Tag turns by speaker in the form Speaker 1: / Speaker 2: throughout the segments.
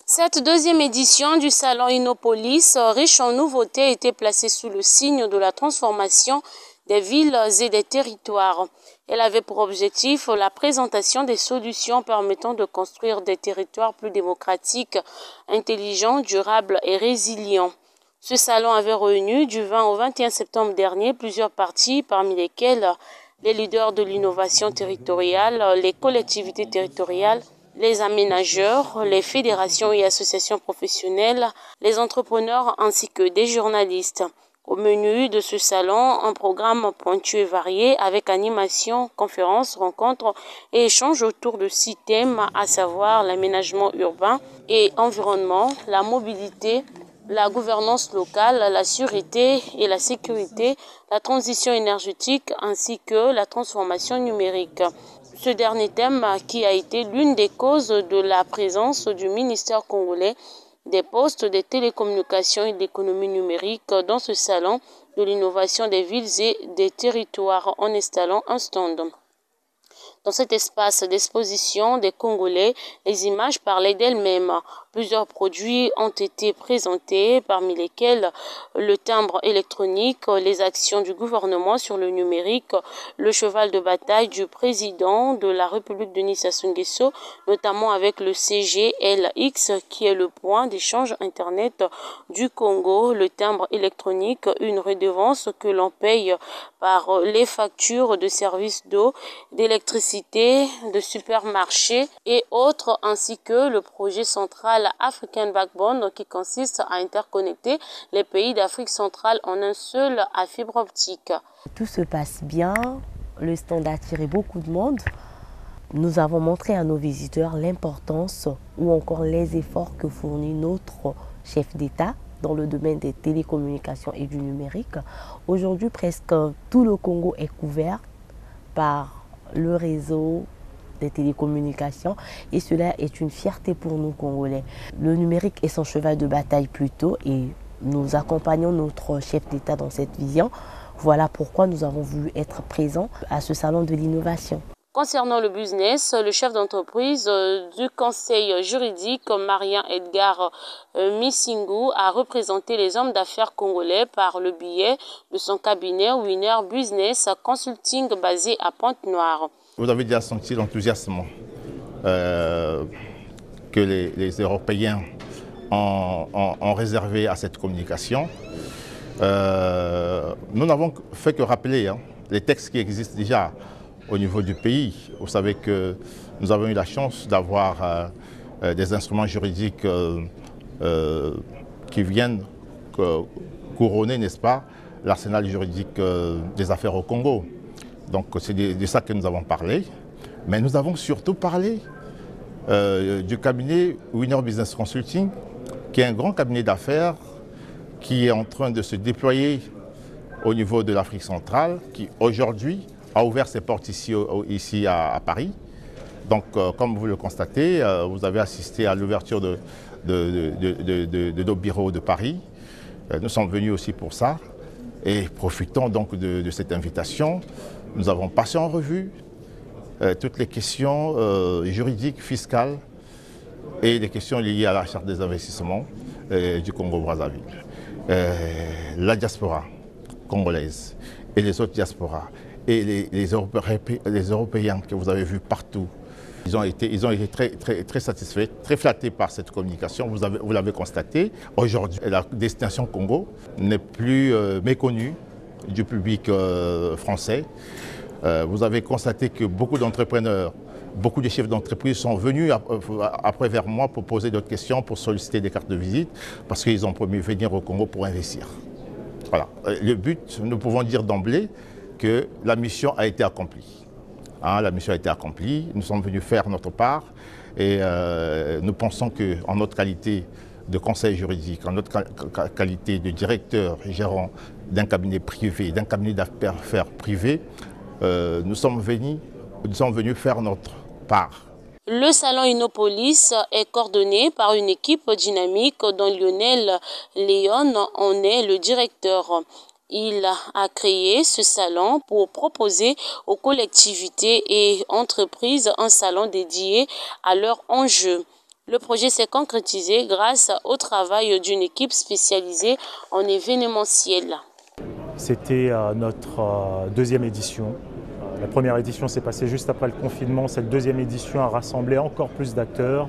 Speaker 1: Cette deuxième édition du Salon Innopolis, riche en nouveautés, a été placée sous le signe de la transformation des villes et des territoires. Elle avait pour objectif la présentation des solutions permettant de construire des territoires plus démocratiques, intelligents, durables et résilients. Ce salon avait réuni du 20 au 21 septembre dernier plusieurs parties, parmi lesquelles les leaders de l'innovation territoriale, les collectivités territoriales, les aménageurs, les fédérations et associations professionnelles, les entrepreneurs ainsi que des journalistes. Au menu de ce salon, un programme pointu et varié avec animation, conférences, rencontres et échanges autour de 6 thèmes, à savoir l'aménagement urbain et environnement, la mobilité, la gouvernance locale, la sûreté et la sécurité, la transition énergétique ainsi que la transformation numérique. Ce dernier thème qui a été l'une des causes de la présence du ministère congolais des postes, des télécommunications et de l'économie numérique dans ce salon de l'innovation des villes et des territoires en installant un stand. Dans cet espace d'exposition des Congolais, les images parlaient d'elles-mêmes. Plusieurs produits ont été présentés, parmi lesquels le timbre électronique, les actions du gouvernement sur le numérique, le cheval de bataille du président de la République Denis Sassou Nguesso, notamment avec le CGLX, qui est le point d'échange Internet du Congo, le timbre électronique, une redevance que l'on paye par les factures de services d'eau, d'électricité, de supermarchés et autres, ainsi que le projet central African Backbone qui consiste à interconnecter les pays d'Afrique centrale en un seul à fibre optique.
Speaker 2: Tout se passe bien, le stand a attiré beaucoup de monde. Nous avons montré à nos visiteurs l'importance ou encore les efforts que fournit notre chef d'État dans le domaine des télécommunications et du numérique. Aujourd'hui, presque tout le Congo est couvert par le réseau des télécommunications et cela est une fierté pour nous Congolais. Le numérique est son cheval de bataille plutôt et nous accompagnons notre chef d'État dans cette vision. Voilà pourquoi nous avons voulu être présents à ce salon de l'innovation.
Speaker 1: Concernant le business, le chef d'entreprise du conseil juridique, Marien Edgar Missingu, a représenté les hommes d'affaires congolais par le biais de son cabinet Winner Business Consulting basé à Pointe-Noire.
Speaker 3: Vous avez déjà senti l'enthousiasme que les Européens ont réservé à cette communication. Nous n'avons fait que rappeler les textes qui existent déjà au niveau du pays. Vous savez que nous avons eu la chance d'avoir des instruments juridiques qui viennent couronner, n'est-ce pas, l'arsenal juridique des affaires au Congo. Donc c'est de ça que nous avons parlé. Mais nous avons surtout parlé du cabinet Winner Business Consulting, qui est un grand cabinet d'affaires qui est en train de se déployer au niveau de l'Afrique centrale, qui aujourd'hui a ouvert ses portes ici à Paris. Donc, comme vous le constatez, vous avez assisté à l'ouverture de nos bureaux de Paris. Nous sommes venus aussi pour ça. Et profitons donc de cette invitation. Nous avons passé en revue toutes les questions juridiques, fiscales et les questions liées à la charte des investissements du Congo-Brazzaville. La diaspora congolaise et les autres diasporas et les Européens que vous avez vus partout, ils ont été très satisfaits, très flattés par cette communication. Vous l'avez constaté. Aujourd'hui, la destination Congo n'est plus méconnue du public français. Vous avez constaté que beaucoup d'entrepreneurs, beaucoup de chefs d'entreprise sont venus après vers moi pour poser d'autres questions, pour solliciter des cartes de visite, parce qu'ils ont promis venir au Congo pour investir. Voilà. Le but, nous pouvons dire d'emblée que la mission a été accomplie. La mission a été accomplie, nous sommes venus faire notre part et nous pensons qu'en notre qualité de conseil juridique, en notre qualité de directeur et gérant d'un cabinet privé, d'un cabinet d'affaires privé, nous sommes venus faire notre part.
Speaker 1: Le salon Innopolis est coordonné par une équipe dynamique dont Lionel Léon en est le directeur. Il a créé ce salon pour proposer aux collectivités et entreprises un salon dédié à leurs enjeux. Le projet s'est concrétisé grâce au travail d'une équipe spécialisée en événementiel.
Speaker 4: C'était notre deuxième édition. La première édition s'est passée juste après le confinement. Cette deuxième édition a rassemblé encore plus d'acteurs.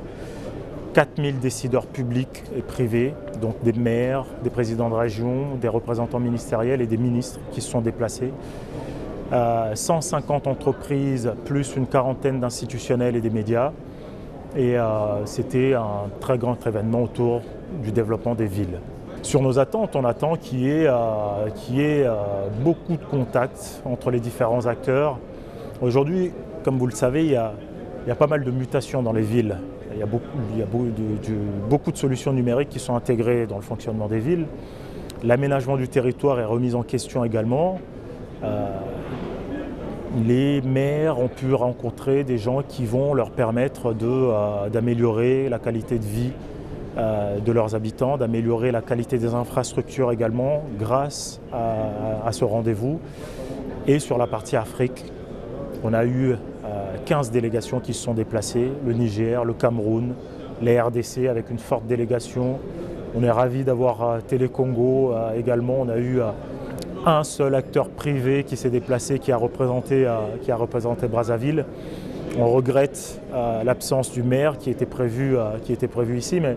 Speaker 4: 4000 décideurs publics et privés, donc des maires, des présidents de région, des représentants ministériels et des ministres qui se sont déplacés. 150 entreprises plus une quarantaine d'institutionnels et des médias. Et c'était un très grand événement autour du développement des villes. Sur nos attentes, on attend qu'il y ait beaucoup de contacts entre les différents acteurs. Aujourd'hui, comme vous le savez, il y a pas mal de mutations dans les villes. Il y a beaucoup de solutions numériques qui sont intégrées dans le fonctionnement des villes. L'aménagement du territoire est remis en question également. Les maires ont pu rencontrer des gens qui vont leur permettre d'améliorer la qualité de vie de leurs habitants, d'améliorer la qualité des infrastructures également grâce à ce rendez-vous. Et sur la partie Afrique, on a eu 15 délégations qui se sont déplacées, le Niger, le Cameroun, les RDC avec une forte délégation. On est ravis d'avoir Télé Congo également. On a eu un seul acteur privé qui s'est déplacé, qui a représenté Brazzaville. On regrette l'absence du maire qui était prévu ici, mais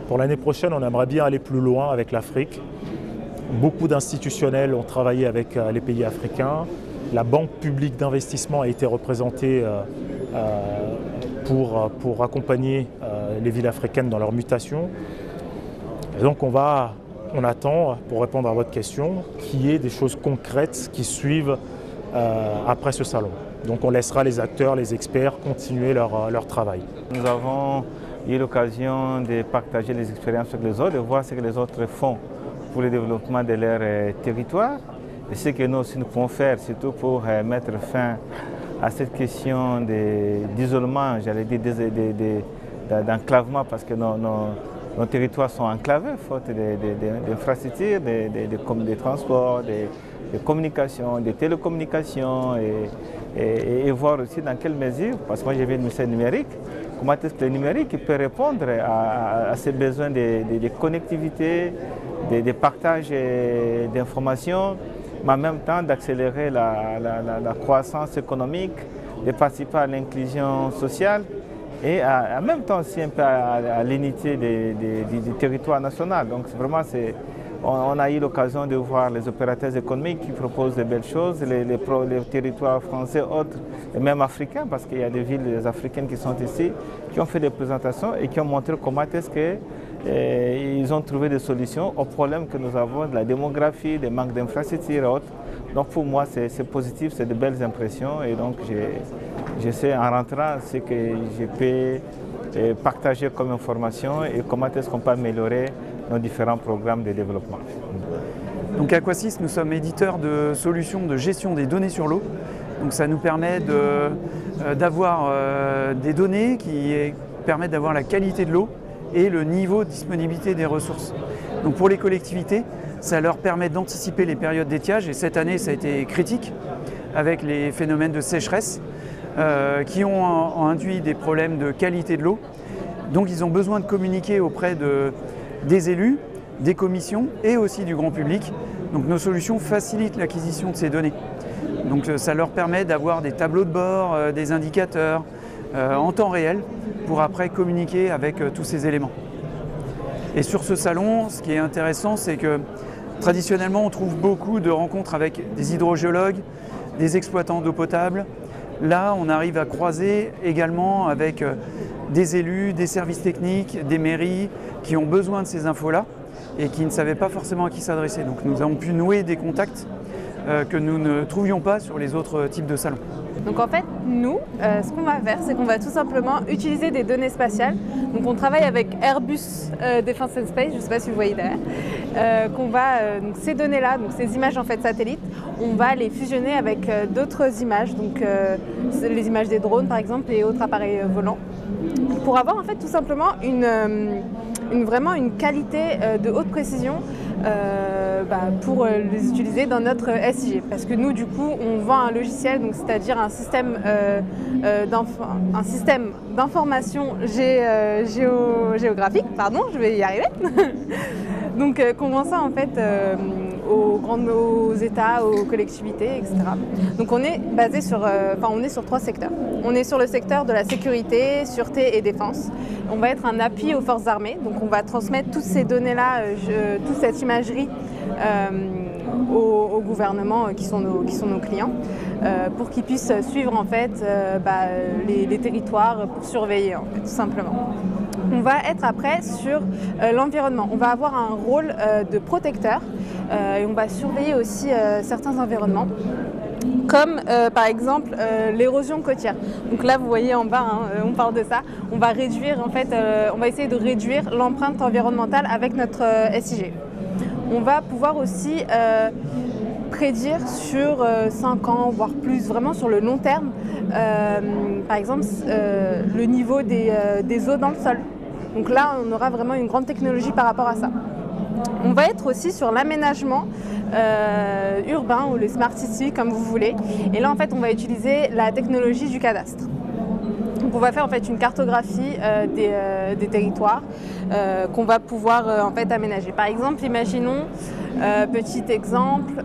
Speaker 4: pour l'année prochaine, on aimerait bien aller plus loin avec l'Afrique. Beaucoup d'institutionnels ont travaillé avec les pays africains. La Banque publique d'investissement a été représentée pour accompagner les villes africaines dans leur mutation. Et donc on attend, pour répondre à votre question, qu'il y ait des choses concrètes qui suivent après ce salon. Donc on laissera les acteurs, les experts continuer leur travail.
Speaker 5: Nous avons eu l'occasion de partager les expériences avec les autres, de voir ce que les autres font pour le développement de leur territoire. Et ce que nous aussi nous pouvons faire, surtout pour mettre fin à cette question d'isolement, j'allais dire d'enclavement, parce que nos territoires sont enclavés, faute d'infrastructures, des transports, des communications, des télécommunications, et voir aussi dans quelle mesure, parce que moi j'ai vu le ministère numérique, comment est-ce que le numérique peut répondre à ces besoins de connectivité, de partage d'informations, mais en même temps d'accélérer la croissance économique, de participer à l'inclusion sociale et en même temps aussi un peu à l'unité du territoire national. Donc vraiment, on a eu l'occasion de voir les opérateurs économiques qui proposent de belles choses, les territoires français, autres, et même africains, parce qu'il y a des villes africaines qui sont ici, qui ont fait des présentations et qui ont montré comment est-ce qu'ils ont trouvé des solutions aux problèmes que nous avons de la démographie, des manques d'infrastructures et autres. Donc pour moi, c'est positif, c'est de belles impressions, et donc j'essaie en rentrant ce que je peux partager comme information et comment est-ce qu'on peut améliorer nos différents programmes de développement.
Speaker 6: Donc à Aquasis, nous sommes éditeurs de solutions de gestion des données sur l'eau. Donc ça nous permet d'avoir des données qui permettent d'avoir la qualité de l'eau et le niveau de disponibilité des ressources. Donc pour les collectivités, ça leur permet d'anticiper les périodes d'étiage, et cette année ça a été critique avec les phénomènes de sécheresse qui ont induit des problèmes de qualité de l'eau. Donc ils ont besoin de communiquer auprès des élus, des commissions et aussi du grand public. Donc nos solutions facilitent l'acquisition de ces données. Donc ça leur permet d'avoir des tableaux de bord, des indicateurs en temps réel pour après communiquer avec tous ces éléments. Et sur ce salon, ce qui est intéressant, c'est que traditionnellement on trouve beaucoup de rencontres avec des hydrogéologues, des exploitants d'eau potable. Là, on arrive à croiser également avec des élus, des services techniques, des mairies qui ont besoin de ces infos-là et qui ne savaient pas forcément à qui s'adresser. Donc nous avons pu nouer des contacts que nous ne trouvions pas sur les autres types de salons.
Speaker 7: Donc en fait, nous, ce qu'on va faire, c'est qu'on va tout simplement utiliser des données spatiales. Donc on travaille avec Airbus Defence and Space, je ne sais pas si vous voyez derrière, donc ces données-là, donc ces images en fait satellites, on va les fusionner avec d'autres images, donc les images des drones par exemple et autres appareils volants, pour avoir en fait tout simplement vraiment une qualité de haute précision pour les utiliser dans notre SIG. Parce que nous, du coup, on vend un logiciel, donc c'est-à-dire un système d'information géographique, pardon, je vais y arriver. Donc qu'on vend ça en fait aux États, aux collectivités, etc. Donc on est basé sur, on est sur 3 secteurs. On est sur le secteur de la sécurité, sûreté et défense. On va être un appui aux forces armées, donc on va transmettre toutes ces données-là, toute cette imagerie au gouvernement qui sont nos clients, pour qu'ils puissent suivre en fait les territoires pour surveiller en fait, tout simplement. On va être après sur l'environnement. On va avoir un rôle de protecteur et on va surveiller aussi certains environnements, comme par exemple l'érosion côtière. Donc là vous voyez en bas, on parle de ça. On va réduire en fait, on va essayer de réduire l'empreinte environnementale avec notre SIG. On va pouvoir aussi prédire sur 5 ans, voire plus, vraiment sur le long terme, par exemple le niveau des eaux dans le sol. Donc là, on aura vraiment une grande technologie par rapport à ça. On va être aussi sur l'aménagement urbain ou le smart city, comme vous voulez. Et là, en fait, on va utiliser la technologie du cadastre. Donc on va faire en fait une cartographie des territoires qu'on va pouvoir en fait aménager. Par exemple, imaginons, petit exemple,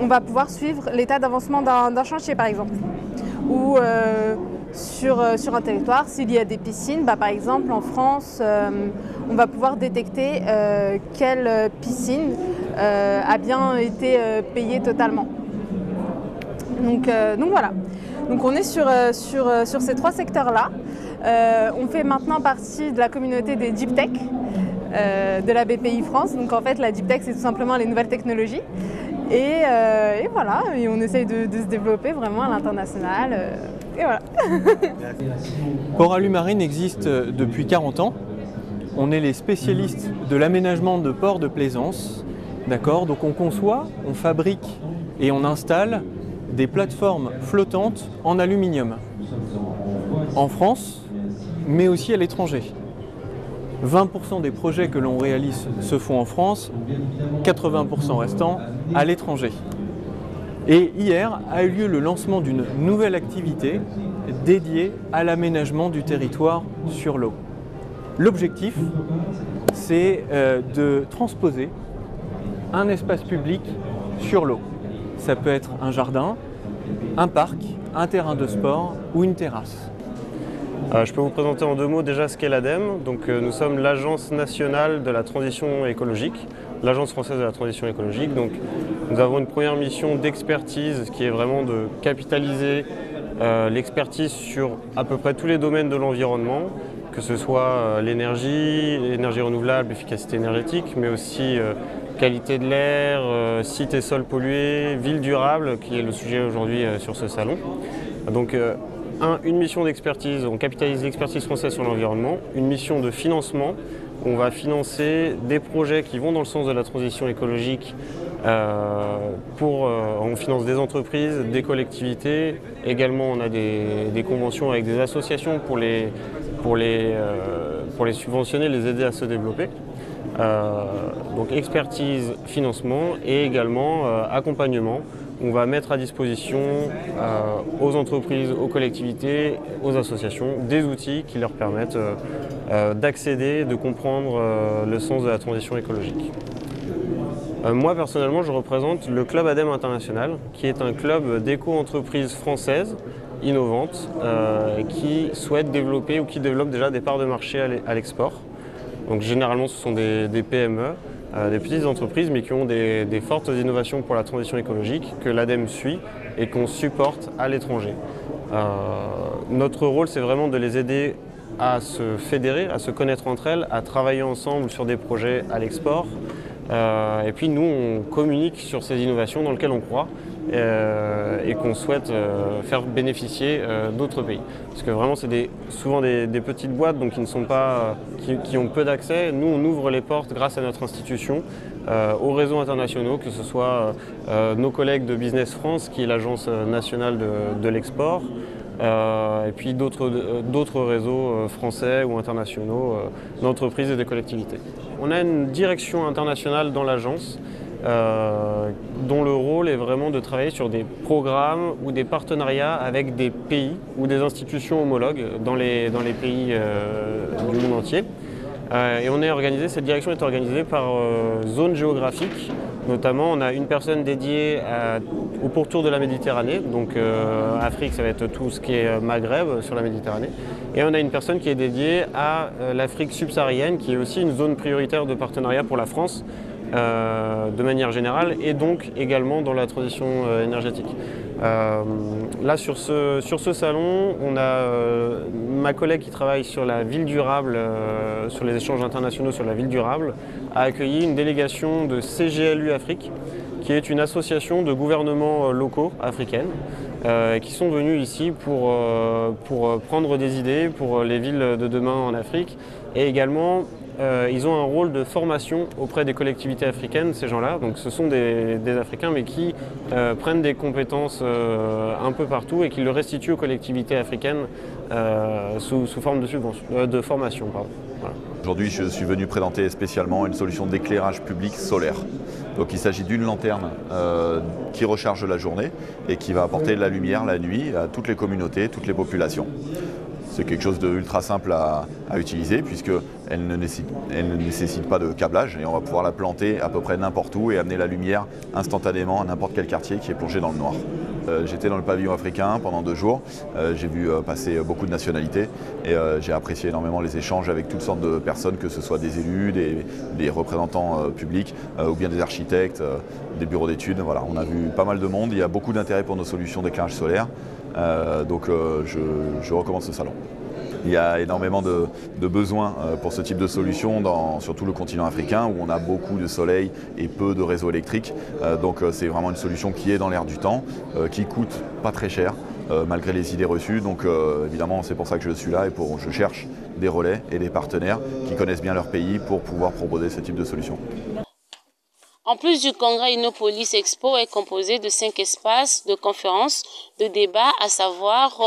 Speaker 7: on va pouvoir suivre l'état d'avancement d'un chantier par exemple. Ou sur un territoire, s'il y a des piscines, par exemple en France, on va pouvoir détecter quelle piscine a bien été payée totalement. Donc voilà. Donc on est sur ces 3 secteurs-là. On fait maintenant partie de la communauté des Deep Tech de la BPI France. Donc en fait la Deep Tech c'est tout simplement les nouvelles technologies. Et voilà, et on essaye de se développer vraiment à l'international. Et voilà.
Speaker 8: Port Alu Marine existe depuis 40 ans. On est les spécialistes de l'aménagement de ports de plaisance. D'accord ? Donc on conçoit, on fabrique et on installe des plateformes flottantes en aluminium. En France, mais aussi à l'étranger. 20% des projets que l'on réalise se font en France, 80% restants à l'étranger. Et hier a eu lieu le lancement d'une nouvelle activité dédiée à l'aménagement du territoire sur l'eau. L'objectif, c'est de transposer un espace public sur l'eau. Ça peut être un jardin, un parc, un terrain de sport ou une terrasse.
Speaker 9: Je peux vous présenter en 2 mots déjà ce qu'est l'ADEME. Donc, nous sommes l'Agence nationale de la transition écologique, l'Agence française de la transition écologique. Donc, nous avons une première mission d'expertise qui est vraiment de capitaliser l'expertise sur à peu près tous les domaines de l'environnement, que ce soit l'énergie renouvelable, efficacité énergétique, mais aussi qualité de l'air, sites et sols pollués, ville durable, qui est le sujet aujourd'hui sur ce salon. Donc, une mission d'expertise, on capitalise l'expertise française sur l'environnement. Une mission de financement, on va financer des projets qui vont dans le sens de la transition écologique. On finance des entreprises, des collectivités. Également, on a des conventions avec des associations pour les subventionner, les aider à se développer. Donc expertise, financement et également accompagnement. On va mettre à disposition aux entreprises, aux collectivités, aux associations des outils qui leur permettent d'accéder, de comprendre le sens de la transition écologique. Moi personnellement, je représente le Club ADEME International, qui est un club d'éco-entreprises françaises innovantes qui souhaitent développer ou qui développent déjà des parts de marché à l'export. Donc généralement ce sont des PME, des petites entreprises mais qui ont des fortes innovations pour la transition écologique que l'ADEME suit et qu'on supporte à l'étranger. Notre rôle c'est vraiment de les aider à se fédérer, à se connaître entre elles, à travailler ensemble sur des projets à l'export, Et puis nous, on communique sur ces innovations dans lesquelles on croit et qu'on souhaite faire bénéficier d'autres pays. Parce que vraiment, c'est souvent des petites boîtes donc qui ont peu d'accès. Nous, on ouvre les portes grâce à notre institution aux réseaux internationaux, que ce soit nos collègues de Business France, qui est l'agence nationale de l'export, et puis d'autres réseaux français ou internationaux d'entreprises et de collectivités. On a une direction internationale dans l'agence dont le rôle est vraiment de travailler sur des programmes ou des partenariats avec des pays ou des institutions homologues dans les pays du monde entier. Et cette direction est organisée par zone géographique. Notamment, on a une personne dédiée au pourtour de la Méditerranée, donc Afrique, ça va être tout ce qui est Maghreb sur la Méditerranée. Et on a une personne qui est dédiée à l'Afrique subsaharienne, qui est aussi une zone prioritaire de partenariat pour la France, de manière générale, et donc également dans la transition énergétique. Là, sur ce salon, on a ma collègue qui travaille sur la ville durable, sur les échanges internationaux sur la ville durable, a accueilli une délégation de CGLU Afrique, qui est une association de gouvernements locaux africaines, qui sont venus ici pour prendre des idées pour les villes de demain en Afrique, et également ils ont un rôle de formation auprès des collectivités africaines, ces gens-là. Donc ce sont des Africains, mais qui prennent des compétences un peu partout et qui le restituent aux collectivités africaines sous forme de formation. Voilà.
Speaker 10: Aujourd'hui, je suis venu présenter spécialement une solution d'éclairage public solaire. Donc il s'agit d'une lanterne qui recharge la journée et qui va apporter de la lumière la nuit à toutes les communautés, toutes les populations. C'est quelque chose d'ultra simple à utiliser puisqu'elle ne nécessite pas de câblage et on va pouvoir la planter à peu près n'importe où et amener la lumière instantanément à n'importe quel quartier qui est plongé dans le noir. J'étais dans le pavillon africain pendant 2 jours, j'ai vu passer beaucoup de nationalités et j'ai apprécié énormément les échanges avec toutes sortes de personnes, que ce soit des élus, des représentants publics ou bien des architectes, des bureaux d'études. Voilà, on a vu pas mal de monde, il y a beaucoup d'intérêt pour nos solutions d'éclairage solaire. Donc je recommande ce salon. Il y a énormément de besoins pour ce type de solution sur tout le continent africain où on a beaucoup de soleil et peu de réseaux électriques. Donc c'est vraiment une solution qui est dans l'air du temps, qui coûte pas très cher malgré les idées reçues. Donc évidemment c'est pour ça que je suis là et je cherche des relais et des partenaires qui connaissent bien leur pays pour pouvoir proposer ce type de solution.
Speaker 1: En plus du congrès Innopolis Expo est composé de 5 espaces de conférences, de débats, à savoir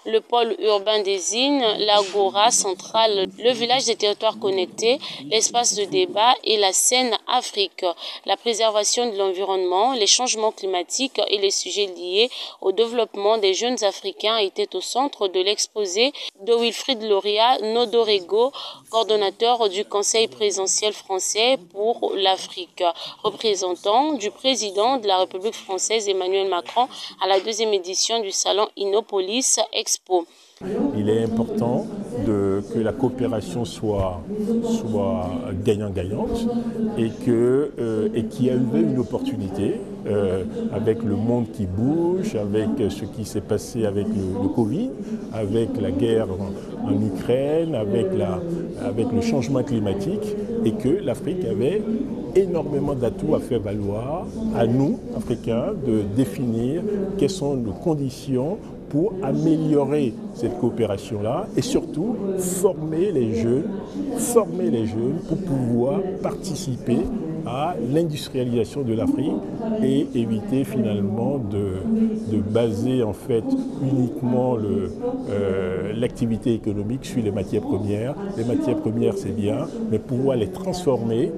Speaker 1: le pôle urbain des îles, l'agora centrale, le village des territoires connectés, l'espace de débat et la scène Afrique. La préservation de l'environnement, les changements climatiques et les sujets liés au développement des jeunes Africains étaient au centre de l'exposé de Wilfried Loria Nodorego, coordonnateur du Conseil présidentiel français pour l'Afrique, représentant du président de la République française Emmanuel Macron à la 2e édition du salon Innopolis Expo.
Speaker 11: Il est important que la coopération soit gagnant-gagnante et qu'il y a eu une opportunité avec le monde qui bouge, avec ce qui s'est passé avec le Covid, avec la guerre en Ukraine, avec le changement climatique, et que l'Afrique avait énormément d'atouts à faire valoir à nous, Africains, de définir quelles sont nos conditions pour améliorer cette coopération-là et surtout former les jeunes pour pouvoir participer à l'industrialisation de l'Afrique et éviter finalement de baser en fait uniquement l'activité économique sur les matières premières. Les matières premières c'est bien, mais pouvoir les transformer,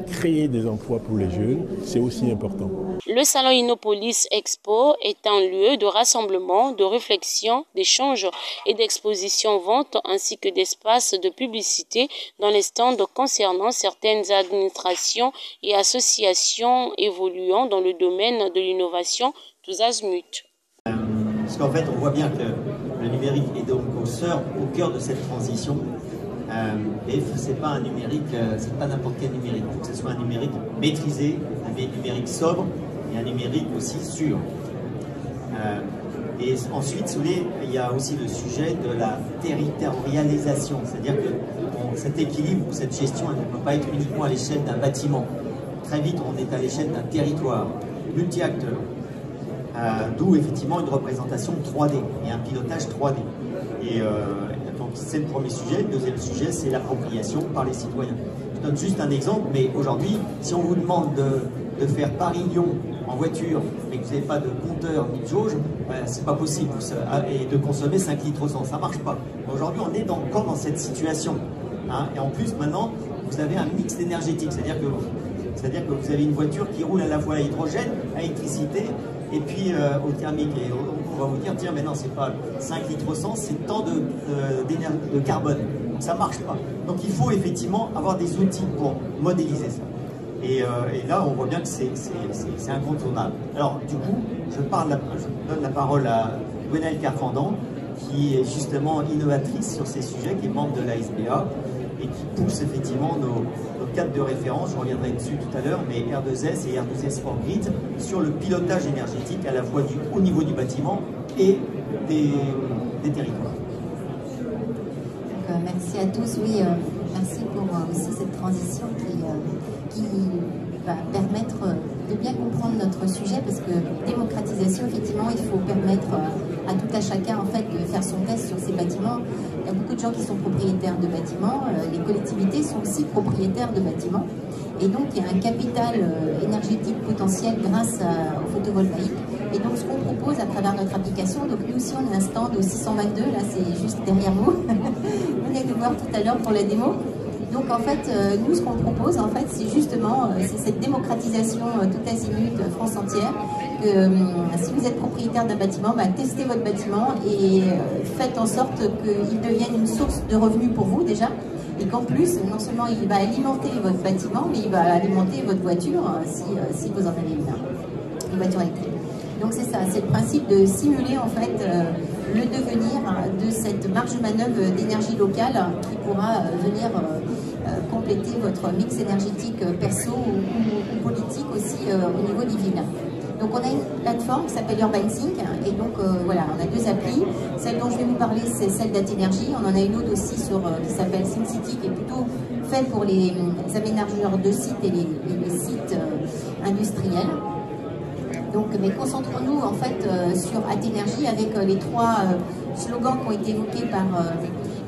Speaker 11: créer des emplois pour les jeunes, c'est aussi important.
Speaker 1: Le salon Innopolis Expo est un lieu de rassemblement, de réflexion, d'échange et d'exposition-vente ainsi que d'espaces de publicité dans les stands concernant certaines administrations et associations évoluant dans le domaine de l'innovation tous azimuts.
Speaker 12: Parce qu'en fait, on voit bien que le numérique est donc au cœur de cette transition. Et c'est pas un numérique, c'est pas n'importe quel numérique. Il faut que ce soit un numérique maîtrisé, un numérique sobre et un numérique aussi sûr. Et ensuite, si vous voulez, il y a aussi le sujet de la territorialisation, c'est-à-dire que cet équilibre, cette gestion, elle ne peut pas être uniquement à l'échelle d'un bâtiment. très vite on est à l'échelle d'un territoire multi-acteurs, d'où effectivement une représentation 3D et un pilotage 3D. Et donc c'est le premier sujet. Le deuxième sujet, c'est l'appropriation par les citoyens. Je donne juste un exemple, mais aujourd'hui, si on vous demande de faire Paris-Lyon en voiture, mais que vous n'avez pas de compteur ni de jauge, c'est pas possible. Et de consommer 5 litres au 100, ça marche pas. Aujourd'hui, on est encore dans cette situation. Hein, et en plus, maintenant, vous avez un mix énergétique, c'est-à-dire que vous avez une voiture qui roule à la fois à l'hydrogène, à l'électricité, et puis au thermique. Et on va vous dire, tiens, mais non, c'est pas 5 litres au 100, c'est tant de carbone. Donc ça marche pas. Donc il faut effectivement avoir des outils pour modéliser ça. Et là, on voit bien que c'est incontournable. Alors, du coup, je donne la parole à Gwenaëlle Carfandang, qui est justement innovatrice sur ces sujets, qui est membre de la SBA, et qui pousse effectivement nos cadres de référence, je reviendrai dessus tout à l'heure, mais R2S et R2S for Grid, sur le pilotage énergétique à la fois au niveau du bâtiment et des territoires.
Speaker 13: Merci à tous, oui, merci pour aussi cette transition qui va permettre de bien comprendre notre sujet, parce que démocratisation, effectivement, il faut permettre à tout à chacun en fait de faire son test sur ces bâtiments. Il y a beaucoup de gens qui sont propriétaires de bâtiments, les collectivités sont aussi propriétaires de bâtiments, et donc il y a un capital énergétique potentiel grâce au photovoltaïque. Et donc ce qu'on propose à travers notre application, donc nous aussi on a un stand au 622, là c'est juste derrière vous, vous allez nous voir tout à l'heure pour la démo. Donc en fait, nous ce qu'on propose en fait, c'est justement c'est cette démocratisation tout azimut, France entière, que si vous êtes propriétaire d'un bâtiment, testez votre bâtiment et faites en sorte qu'il devienne une source de revenus pour vous déjà, et qu'en plus, non seulement il va alimenter votre bâtiment, mais il va alimenter votre voiture si vous en avez une voiture électrique. Donc c'est ça, c'est le principe de simuler en fait le devenir de cette marge de manœuvre d'énergie locale qui pourra venir compléter votre mix énergétique perso ou politique aussi au niveau des villes. Donc on a une plateforme qui s'appelle UrbanSync, et donc voilà, on a deux applis. Celle dont je vais vous parler, c'est celle d'Aténergie. On en a une autre aussi qui s'appelle SynCity, qui est plutôt faite pour les aménageurs de sites et les sites industriels. Donc, mais concentrons-nous en fait sur Aténergie avec les trois slogans qui ont été évoqués par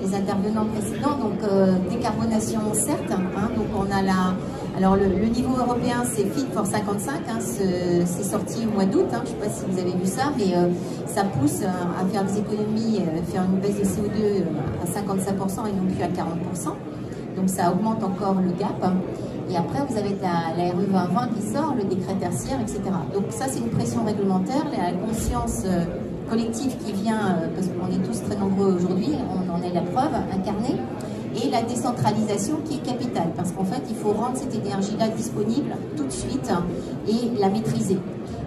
Speaker 13: les intervenants précédents. Donc, décarbonation certes, hein, donc on a alors le niveau européen c'est Fit for 55, hein, c'est sorti au mois d'août, hein, je ne sais pas si vous avez vu ça, mais ça pousse à faire des économies, faire une baisse de CO2 à 55% et non plus à 40%. Donc ça augmente encore le gap. Et après, vous avez la RE 2020 qui sort, le décret tertiaire, etc. Donc ça, c'est une pression réglementaire, la conscience collective qui vient, parce qu'on est tous très nombreux aujourd'hui, on en est la preuve, incarnée, et la décentralisation qui est capitale, parce qu'en fait, il faut rendre cette énergie-là disponible tout de suite et la maîtriser.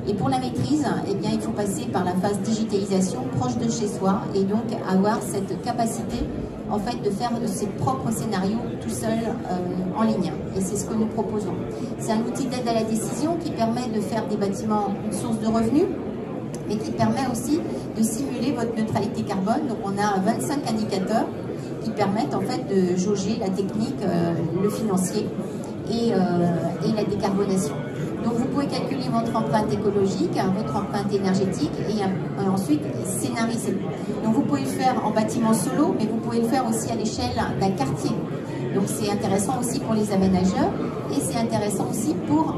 Speaker 13: Et pour la maîtrise, eh bien, il faut passer par la phase digitalisation proche de chez soi, et donc avoir cette capacité en fait de faire ses propres scénarios tout seul en ligne. Et c'est ce que nous proposons. C'est un outil d'aide à la décision qui permet de faire des bâtiments une source de revenus, mais qui permet aussi de simuler votre neutralité carbone. Donc on a 25 indicateurs qui permettent en fait de jauger la technique, le financier et la décarbonation. Donc vous pouvez calculer votre empreinte écologique, votre empreinte énergétique et ensuite scénariser. Donc vous pouvez le faire en bâtiment solo, mais vous pouvez le faire aussi à l'échelle d'un quartier. Donc c'est intéressant aussi pour les aménageurs et c'est intéressant aussi pour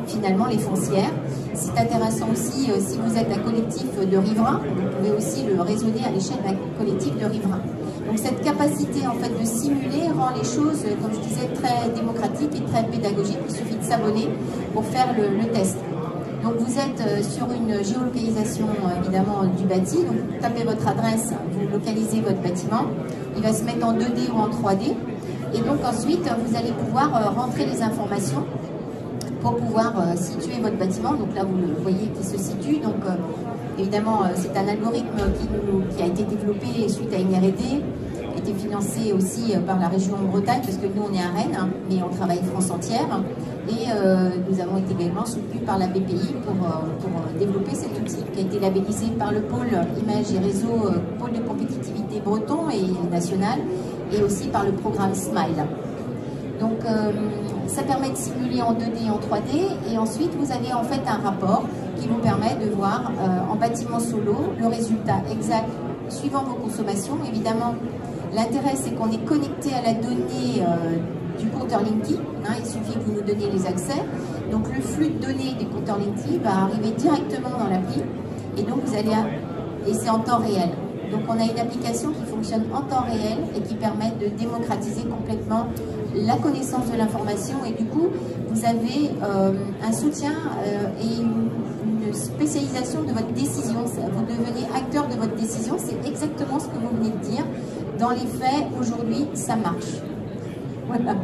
Speaker 13: finalement les foncières. C'est intéressant aussi si vous êtes un collectif de riverains, vous pouvez aussi le raisonner à l'échelle d'un collectif de riverains. Donc cette capacité en fait de simuler rend les choses, comme je disais, très démocratiques et très pédagogiques. Il suffit de s'abonner pour faire le test. Donc vous êtes sur une géolocalisation évidemment du bâti. Donc vous tapez votre adresse, vous localisez votre bâtiment. Il va se mettre en 2D ou en 3D. Et donc ensuite vous allez pouvoir rentrer les informations pour pouvoir situer votre bâtiment. Donc là vous le voyez qui se situe. Donc évidemment, c'est un algorithme qui a été développé suite à une R&D, a été financé aussi par la région Bretagne, parce que nous, on est à Rennes, hein, mais on travaille France entière. Et nous avons été également soutenus par la BPI pour développer cet outil, qui a été labellisé par le pôle Images et Réseaux, pôle de compétitivité breton et national, et aussi par le programme SMILE. Donc ça permet de simuler en 2D et en 3D, et ensuite vous avez en fait un rapport qui vous permet de voir en bâtiment solo le résultat exact suivant vos consommations. Évidemment, l'intérêt c'est qu'on est connecté à la donnée du compteur Linky, hein, il suffit que vous nous donniez les accès. Donc le flux de données des compteurs Linky va arriver directement dans l'appli, et donc vous allez, et c'est en temps réel. Donc on a une application qui fonctionne en temps réel et qui permet de démocratiser complètement la connaissance de l'information, et du coup vous avez un soutien et une spécialisation de votre décision. Vous devenez acteur de votre décision, c'est exactement ce que vous venez de dire. Dans les faits, aujourd'hui, ça marche. Voilà.